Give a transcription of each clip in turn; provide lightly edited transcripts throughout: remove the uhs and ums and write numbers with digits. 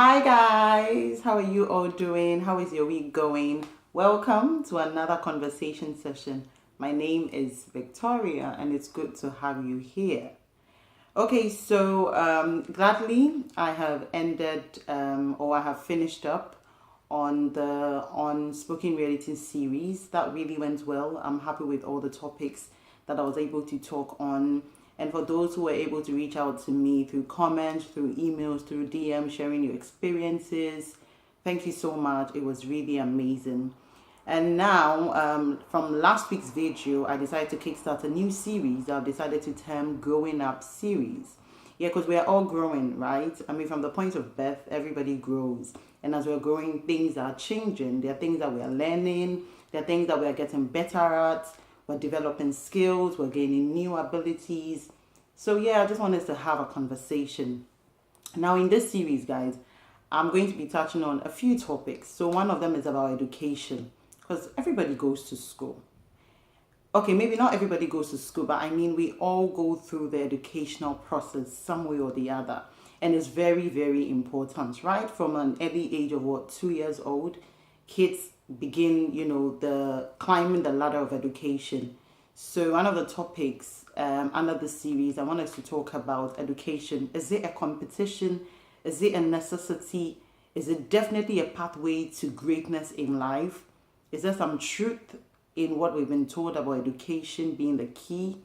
Hi guys, how are you all doing? How is your week going? Welcome to another conversation session. My name is Victoria and it's good to have you here. Okay, so gladly I have ended or I have finished up on the Unspoken Reality series. That really went well. I'm happy with all the topics that I was able to talk on. And for those who were able to reach out to me through comments, through emails, through DM, sharing your experiences, thank you so much. It was really amazing. And now, from last week's video, I decided to kickstart a new series. I've decided to term Growing Up series. Yeah, because we are all growing, right? I mean, from the point of birth, everybody grows. And as we're growing, things are changing. There are things that we are learning. There are things that we are getting better at. We're developing skills. We're gaining new abilities. So yeah, I just wanted to have a conversation. Now, in this series, guys, I'm going to be touching on a few topics. So one of them is about education, because everybody goes to school. Okay, maybe not everybody goes to school, but I mean, we all go through the educational process some way or the other. And it's very, very important, right? From an early age of 2 years old, kids begin, the climbing the ladder of education. So one of the topics under the series, I want us to talk about education. Is it a competition? Is it a necessity? Is it definitely a pathway to greatness in life? Is there some truth in what we've been told about education being the key?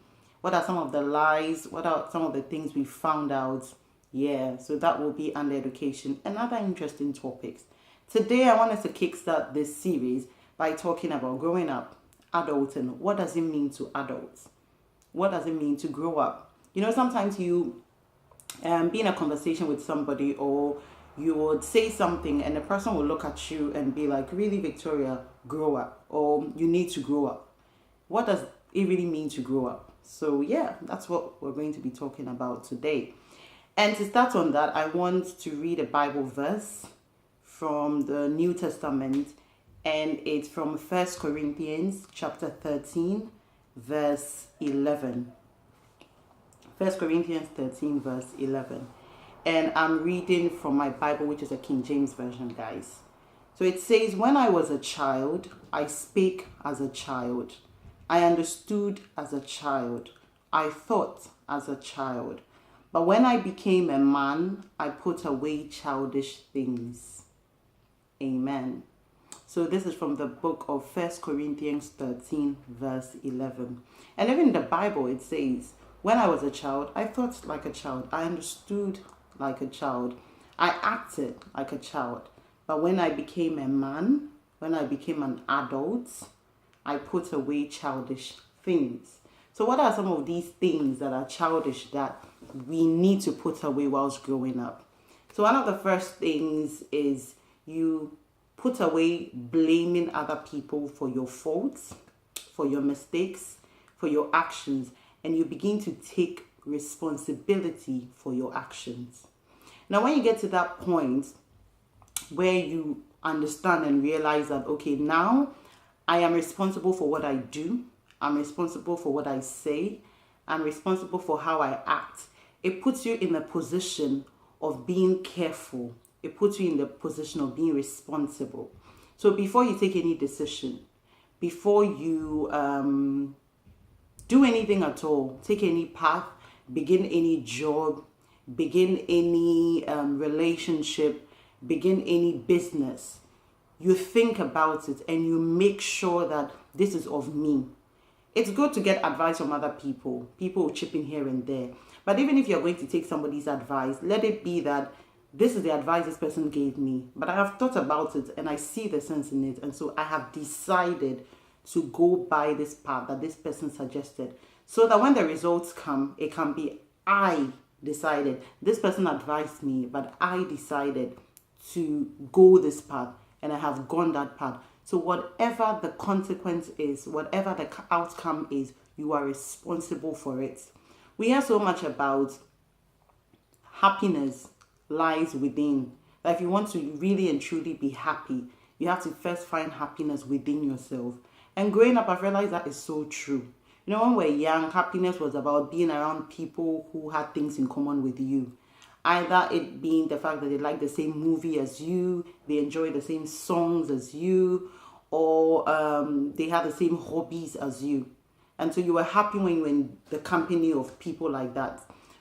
What are some of the lies? What are some of the things we found out? Yeah, so that will be under education and other interesting topics. Today, I want us to kickstart this series by talking about growing up, adulting. What does it mean to adults? What does it mean to grow up? Sometimes you be in a conversation with somebody, or you would say something and the person will look at you and be like, really, Victoria, grow up, or you need to grow up. What does it really mean to grow up? So yeah, that's what we're going to be talking about today. And to start on that, I want to read a Bible verse from the New Testament, and it's from 1 Corinthians chapter 13, verse 11. 1 Corinthians 13, verse 11. And I'm reading from my Bible, which is a King James Version, guys. So it says, when I was a child, I spake as a child. I understood as a child. I thought as a child. But when I became a man, I put away childish things. Amen. So this is from the book of 1 Corinthians 13, verse 11. And even in the Bible, it says, when I was a child, I thought like a child. I understood like a child. I acted like a child. But when I became a man, when I became an adult, I put away childish things. So what are some of these things that are childish that we need to put away whilst growing up? So one of the first things is you put away blaming other people for your faults, for your mistakes, for your actions, and you begin to take responsibility for your actions. Now, when you get to that point where you understand and realize that, okay, now I am responsible for what I do, I'm responsible for what I say, I'm responsible for how I act, it puts you in a position of being careful. It puts you in the position of being responsible. So before you take any decision, before you do anything at all, take any path, begin any job, begin any relationship, begin any business, you think about it and you make sure that this is of me. It's good to get advice from other people. People will chip in here and there. But even if you're going to take somebody's advice, let it be that this is the advice this person gave me. But I have thought about it and I see the sense in it. And so I have decided to go by this path that this person suggested. So that when the results come, it can be I decided. This person advised me, but I decided to go this path and I have gone that path. So whatever the consequence is, whatever the outcome is, you are responsible for it. We hear so much about happiness lies within. That if you want to really and truly be happy, you have to first find happiness within yourself. And growing up, I've realized that is so true. When we're young, happiness was about being around people who had things in common with you. Either it being the fact that they like the same movie as you, they enjoy the same songs as you, or they have the same hobbies as you. And so you were happy when you were in the company of people like that.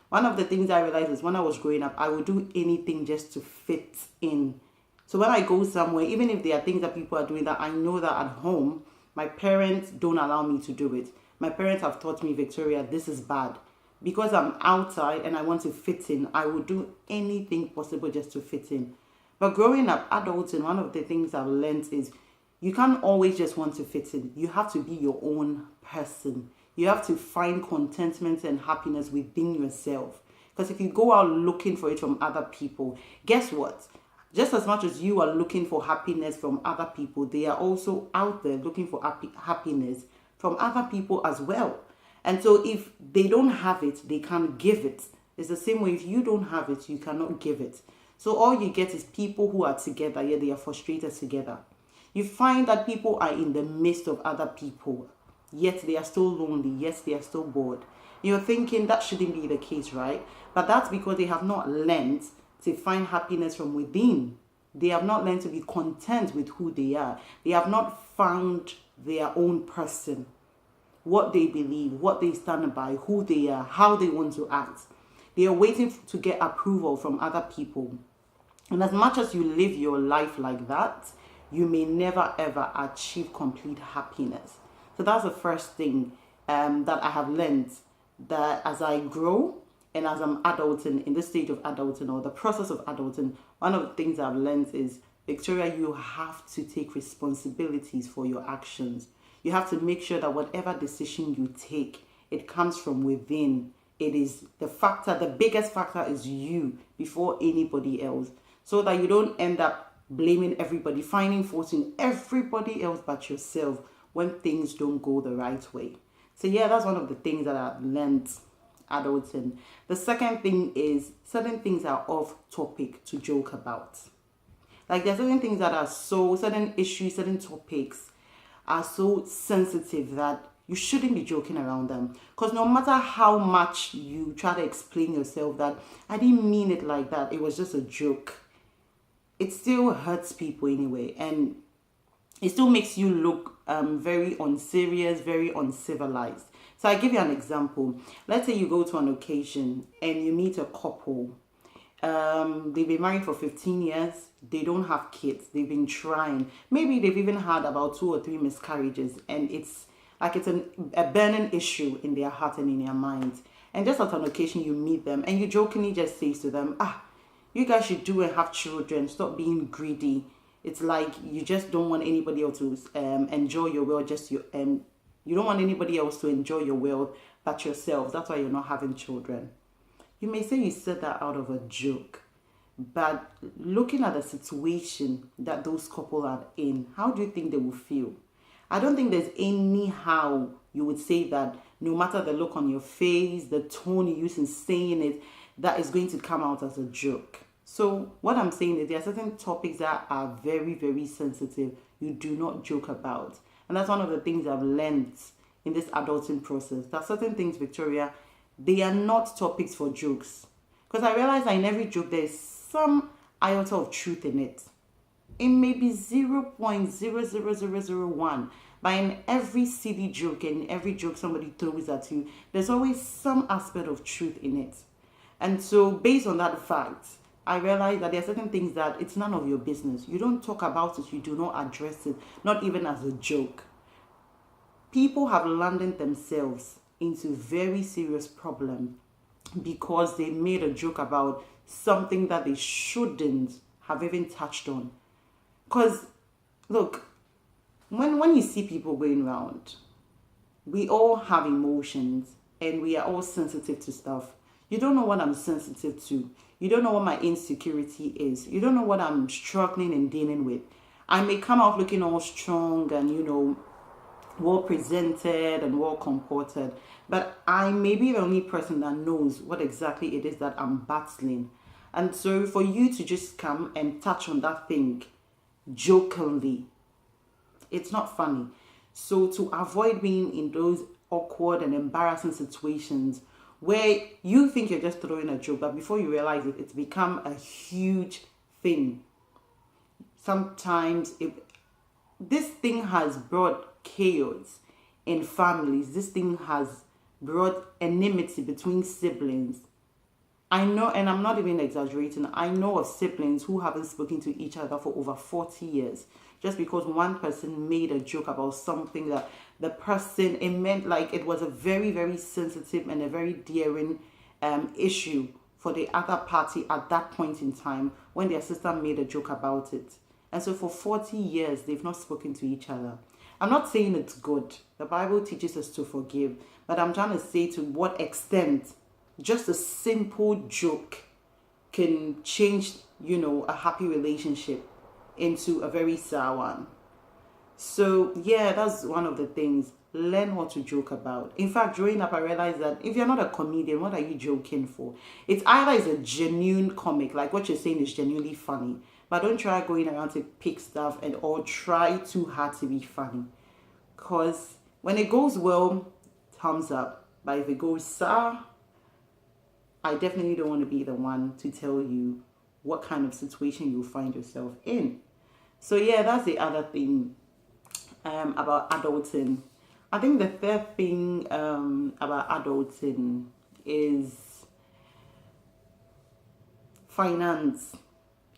One of the things I realized is when I was growing up, I would do anything just to fit in. So when I go somewhere, even if there are things that people are doing that I know that at home, my parents don't allow me to do it. My parents have taught me, Victoria, this is bad. Because I'm outside and I want to fit in, I will do anything possible just to fit in. But growing up, adulting, one of the things I've learned is you can't always just want to fit in. You have to be your own person. You have to find contentment and happiness within yourself. Because if you go out looking for it from other people, guess what? Just as much as you are looking for happiness from other people, they are also out there looking for happiness from other people as well. And so if they don't have it, they can't give it. It's the same way if you don't have it, you cannot give it. So all you get is people who are together, yet they are frustrated together. You find that people are in the midst of other people, yet they are still lonely, yet they are still bored. You're thinking that shouldn't be the case, right? But that's because they have not learned to find happiness from within. They have not learned to be content with who they are. They have not found their own person, what they believe, what they stand by, who they are, how they want to act. They are waiting to get approval from other people. And as much as you live your life like that, you may never ever achieve complete happiness. So that's the first thing that I have learned, that as I grow and as I'm adulting, in this stage of adulting or the process of adulting, one of the things I've learned is, Victoria, you have to take responsibilities for your actions. You have to make sure that whatever decision you take, it comes from within. It is the biggest factor is you before anybody else. So that you don't end up blaming everybody, finding fault in everybody else but yourself when things don't go the right way. So yeah, that's one of the things that I've learned adulting. The second thing is certain things are off topic to joke about. Like there are certain things that are certain issues, certain topics are so sensitive that you shouldn't be joking around them. Because no matter how much you try to explain yourself that I didn't mean it like that, it was just a joke, it still hurts people anyway. And it still makes you look very unserious, very uncivilized. So I give you an example. Let's say you go to an occasion and you meet a couple. They've been married for 15 years. They don't have kids. They've been trying. Maybe they've even had about 2 or 3 miscarriages. And it's like it's a burning issue in their heart and in their minds. And just at an occasion, you meet them and you jokingly just say to them, you guys should do and have children. Stop being greedy. It's like you just don't want anybody else to enjoy your wealth. You don't want anybody else to enjoy your wealth but yourself. That's why you're not having children. You may say you said that out of a joke, but looking at the situation that those couples are in, how do you think they will feel? I don't think there's any how you would say that, no matter the look on your face, the tone you use in saying it, that is going to come out as a joke. So what I'm saying is there are certain topics that are very, very sensitive. You do not joke about. And that's one of the things I've learned in this adulting process. There are certain things, Victoria, they are not topics for jokes. Because I realize that in every joke, there is some iota of truth in it. It may be 0.00001. But in every silly joke and every joke somebody throws at you, there's always some aspect of truth in it. And so based on that fact, I realize that there are certain things that it's none of your business. You don't talk about it. You do not address it, not even as a joke. People have landed themselves into very serious problem because they made a joke about something that they shouldn't have even touched on. Because, look, when you see people going around, we all have emotions and we are all sensitive to stuff. You don't know what I'm sensitive to. You don't know what my insecurity is. You don't know what I'm struggling and dealing with. I may come out looking all strong and, well presented and well comported, but I may be the only person that knows what exactly it is that I'm battling. And so for you to just come and touch on that thing jokingly, it's not funny. So to avoid being in those awkward and embarrassing situations where you think you're just throwing a joke, but before you realize it, it's become a huge thing. Sometimes this thing has brought chaos in families. This thing has brought enmity between siblings. I know, and I'm not even exaggerating, I know of siblings who haven't spoken to each other for over 40 years just because one person made a joke about something that the person, it meant like it was a very, very sensitive and a very daring issue for the other party at that point in time when their sister made a joke about it. And so for 40 years, they've not spoken to each other. I'm not saying it's good. The Bible teaches us to forgive. But I'm trying to say to what extent just a simple joke can change, a happy relationship into a very sour one. So, yeah, that's one of the things. Learn what to joke about. In fact, growing up, I realized that if you're not a comedian, what are you joking for? It's either is a genuine comic, like what you're saying is genuinely funny, but don't try going around to pick stuff or try too hard to be funny. Because when it goes well, thumbs up. But if it goes sour, I definitely don't want to be the one to tell you what kind of situation you'll find yourself in. So yeah, that's the other thing about adulting. I think the third thing about adulting is finance.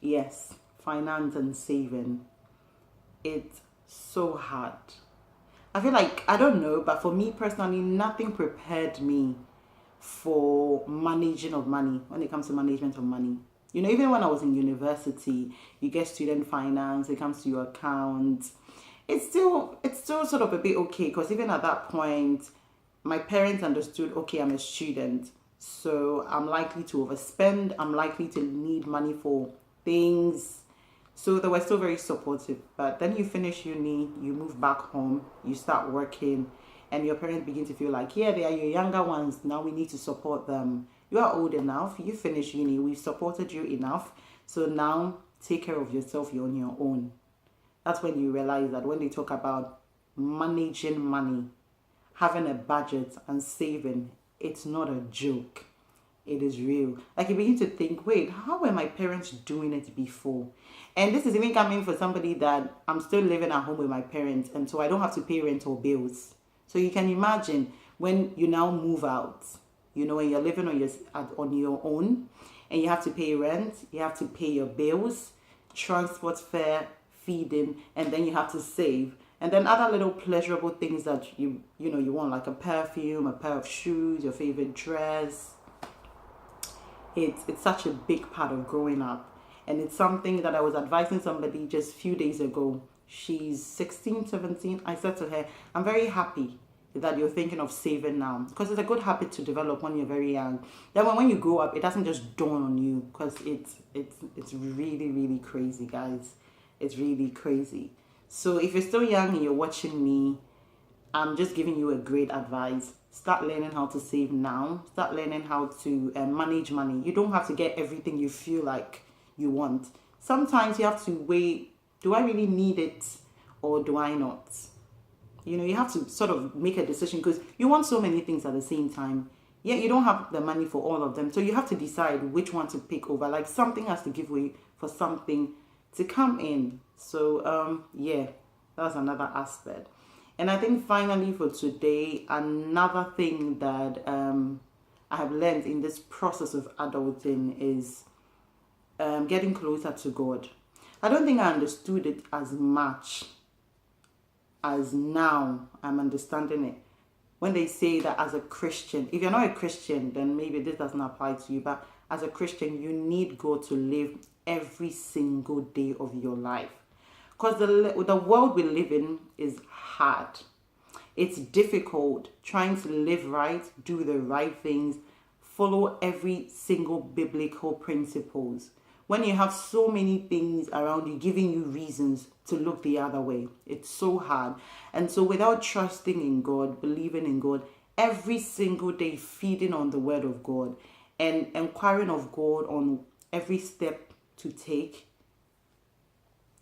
Yes, finance and saving. It's so hard. I feel like, I don't know, but for me personally, nothing prepared me for managing of money when it comes to management of money. Even when I was in university, you get student finance, it comes to your accounts. It's still sort of a bit okay because even at that point, my parents understood, okay, I'm a student, so I'm likely to overspend, I'm likely to need money for things. So they were still very supportive. But then you finish uni, you move back home, you start working, and your parents begin to feel like, yeah, they are your younger ones, now we need to support them. You are old enough, you finish uni, we've supported you enough, so now take care of yourself, you're on your own. That's when you realize that when they talk about managing money, having a budget and saving, it's not a joke. It is real. Like you begin to think, wait, how were my parents doing it before? And this is even coming for somebody that I'm still living at home with my parents, and so I don't have to pay rent or bills. So you can imagine when you now move out, and you're living on your own, and you have to pay rent, you have to pay your bills, transport fare, feeding, and then you have to save. And then other little pleasurable things that you want, like a perfume, a pair of shoes, your favorite dress. It's such a big part of growing up. And it's something that I was advising somebody just a few days ago. She's 16, 17. I said to her, I'm very happy that you're thinking of saving now, because it's a good habit to develop when you're very young. Then when you grow up, it doesn't just dawn on you, because it's really, really crazy, guys. It's really crazy. So if you're still young and you're watching me, I'm just giving you a great advice. Start learning how to save now. Start learning how to manage money. You don't have to get everything you feel like you want. Sometimes you have to weigh, do I really need it or do I not? You have to sort of make a decision, because you want so many things at the same time. Yet you don't have the money for all of them. So you have to decide which one to pick over. Like something has to give way for something to come in. So yeah, that's another aspect. And I think finally for today, another thing that I have learned in this process of adulting is getting closer to God. I don't think I understood it as much as now I'm understanding it. When they say that as a Christian, if you're not a Christian, then maybe this doesn't apply to you. But as a Christian, you need God to live every single day of your life. Because the world we live in is hard. It's difficult trying to live right, do the right things, follow every single biblical principles. When you have so many things around you giving you reasons to look the other way, it's so hard. And so without trusting in God, believing in God, every single day feeding on the word of God and inquiring of God on every step to take,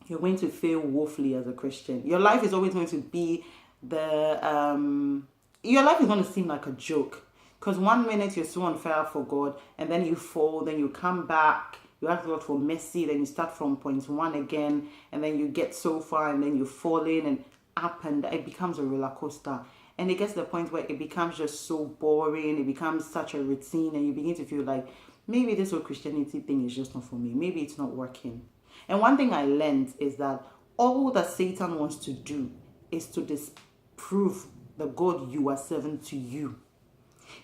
you're going to fail woefully as a Christian. Your life is always going to be your life is going to seem like a joke. Because one minute you're so on fire for God, and then you fall, then you come back, you ask God for mercy, then you start from point one again, and then you get so far, and then you fall in and up, and it becomes a roller coaster. And it gets to the point where it becomes just so boring, it becomes such a routine, and you begin to feel like, maybe this whole Christianity thing is just not for me. Maybe it's not working. And one thing I learned is that all that Satan wants to do is to disprove the God you are serving to you.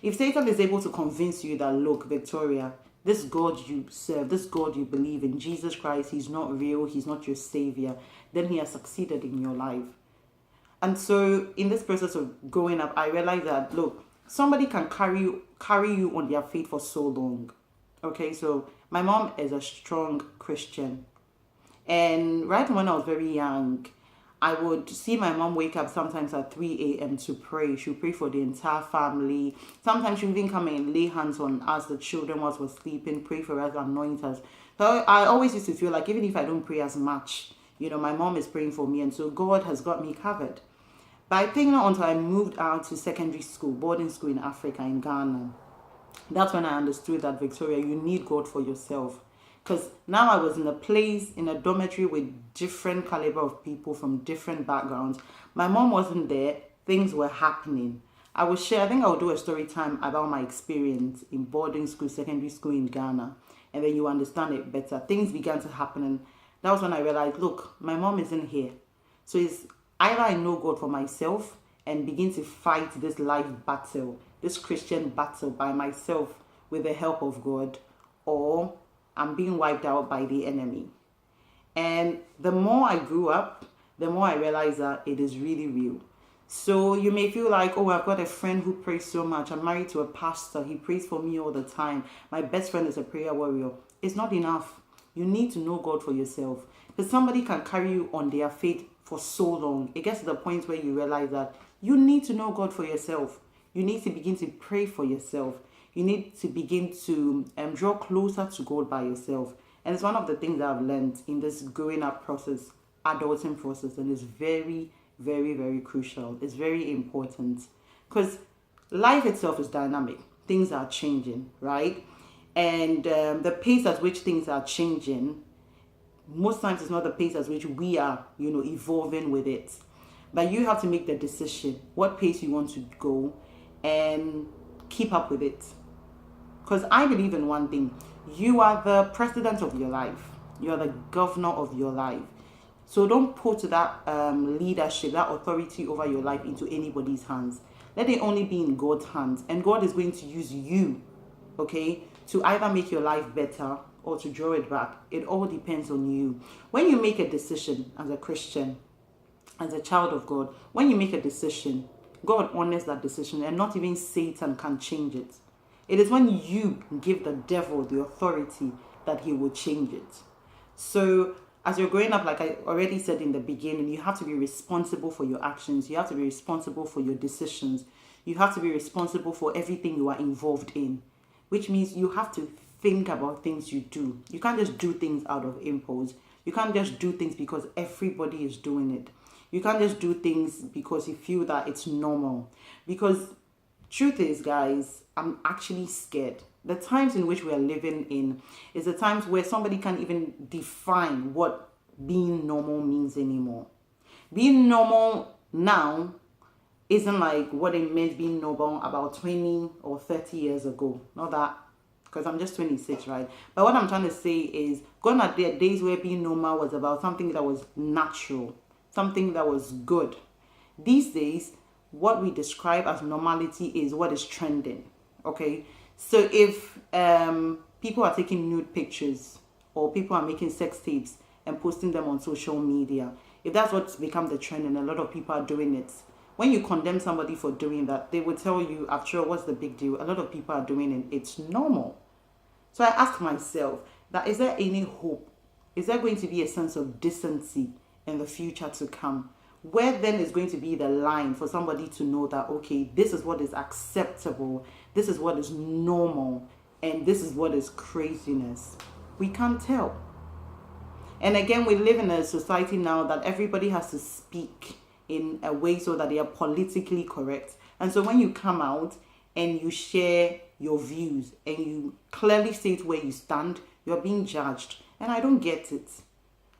If Satan is able to convince you that, look, Victoria, this God you serve, this God you believe in, Jesus Christ, he's not real, he's not your savior, then he has succeeded in your life. And so in this process of growing up, I realized that, look, somebody can carry you on their faith for so long. Okay, so my mom is a strong Christian. And right when I was very young, I would see my mom wake up sometimes at 3 a.m. to pray. She'll pray for the entire family. Sometimes she'll even come and lay hands on us, the children, whilst we're sleeping, pray for us, anoint us. So I always used to feel like even if I don't pray as much, my mom is praying for me. And so God has got me covered. But I think not until I moved out to secondary school, boarding school in Africa, in Ghana, that's when I understood that, Victoria, you need God for yourself. Because now I was in a place, in a dormitory with different caliber of people from different backgrounds. My mom wasn't there. Things were happening. I think I'll do a story time about my experience in boarding school, secondary school in Ghana. And then you understand it better. Things began to happen. And that was when I realized, look, my mom isn't here. So it's either I know God for myself and begin to fight this life battle, this Christian battle by myself with the help of God, or I'm being wiped out by the enemy. And the more I grew up, the more I realized that it is really real. So you may feel like, oh, I've got a friend who prays so much. I'm married to a pastor. He prays for me all the time. My best friend is a prayer warrior. It's not enough. You need to know God for yourself. Because somebody can carry you on their faith for so long. It gets to the point where you realize that you need to know God for yourself. You need to begin to pray for yourself. You need to begin to draw closer to God by yourself. And it's one of the things that I've learned in this growing up process, adulting process, and it's very, very, very crucial. It's very important because life itself is dynamic. Things are changing, right? And the pace at which things are changing, most times it's not the pace at which we are, evolving with it. But you have to make the decision what pace you want to go and keep up with it. Because I believe in one thing. You are the president of your life. You are the governor of your life. So don't put that leadership, that authority over your life into anybody's hands. Let it only be in God's hands. And God is going to use you, okay, to either make your life better or to draw it back. It all depends on you. When you make a decision as a Christian, as a child of God, when you make a decision, God honors that decision, and not even Satan can change it. It is when you give the devil the authority that he will change it. So as you're growing up, like I already said in the beginning, you have to be responsible for your actions. You have to be responsible for your decisions. You have to be responsible for everything you are involved in, which means you have to think about things you do. You can't just do things out of impulse. You can't just do things because everybody is doing it. You can't just do things because you feel that it's normal. Because truth is, guys, I'm actually scared. The times in which we are living in is the times where somebody can't even define what being normal means anymore. Being normal now isn't like what it meant being normal about 20 or 30 years ago. Not that, because I'm just 26, right? But what I'm trying to say is, gone are the days where being normal was about something that was natural, something that was good. These days, what we describe as normality is what is trending, okay? So if people are taking nude pictures or people are making sex tapes and posting them on social media, if that's what's become the trend and a lot of people are doing it, when you condemn somebody for doing that, they will tell you, after all, what's the big deal? A lot of people are doing it. It's normal. So I ask myself, that is there any hope? Is there going to be a sense of decency in the future to come? Where then is going to be the line for somebody to know that, okay, this is what is acceptable, this is what is normal, and this is what is craziness? We can't tell. And again, we live in a society now that everybody has to speak in a way so that they are politically correct. And so when you come out and you share your views and you clearly state where you stand, you're being judged. And I don't get it.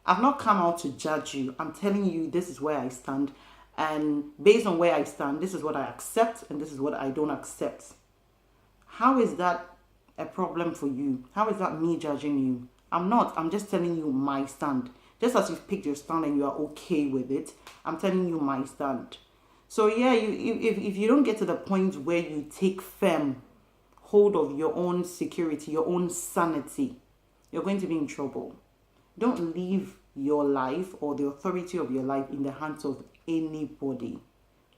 I've not come out to judge you. I'm telling you this is where I stand. And based on where I stand, this is what I accept and this is what I don't accept. How is that a problem for you? How is that me judging you? I'm not. I'm just telling you my stand. Just as you've picked your stand and you are okay with it, I'm telling you my stand. So yeah, if you don't get to the point where you take firm hold of your own security, your own sanity, you're going to be in trouble. Don't leave your life or the authority of your life in the hands of anybody.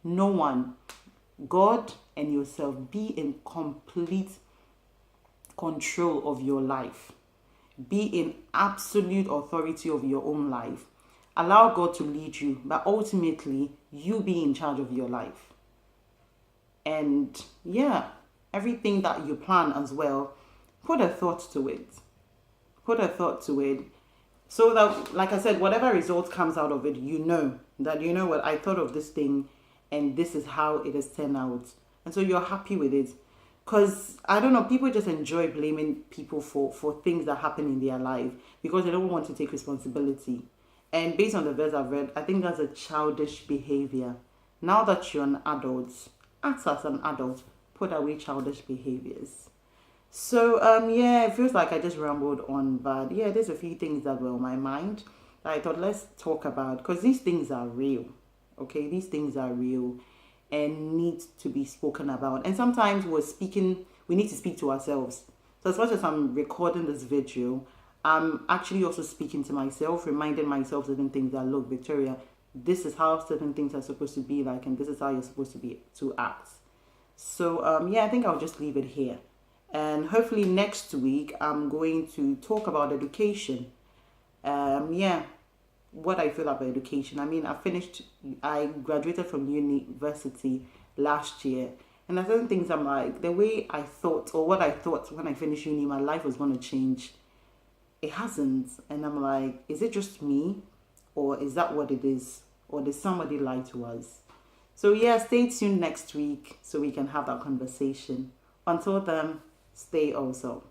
No one. God and yourself. Be in complete control of your life. Be in absolute authority of your own life. Allow God to lead you, but ultimately, you be in charge of your life. And yeah, everything that you plan as well, put a thought to it. Put a thought to it. So that, like I said, whatever result comes out of it, you know that, you know what, I thought of this thing and this is how it has turned out. And so you're happy with it. Because, I don't know, people just enjoy blaming people for things that happen in their life because they don't want to take responsibility. And based on the verse I've read, I think that's a childish behavior. Now that you're an adult, act as an adult, put away childish behaviors. So, yeah, it feels like I just rambled on, but yeah, there's a few things that were on my mind that I thought let's talk about because these things are real. Okay, these things are real and need to be spoken about. And sometimes we need to speak to ourselves. So as much as I'm recording this video, I'm actually also speaking to myself, reminding myself certain things that, look, Victoria, this is how certain things are supposed to be like, and this is how you're supposed to act. So, yeah, I think I'll just leave it here. And hopefully next week, I'm going to talk about education. Yeah, what I feel about education. I mean, I graduated from university last year. And there's certain things I'm like, the way I thought or what I thought when I finished uni, my life was going to change. It hasn't. And I'm like, is it just me? Or is that what it is? Or did somebody lie to us? So yeah, stay tuned next week so we can have that conversation. Until then, stay also.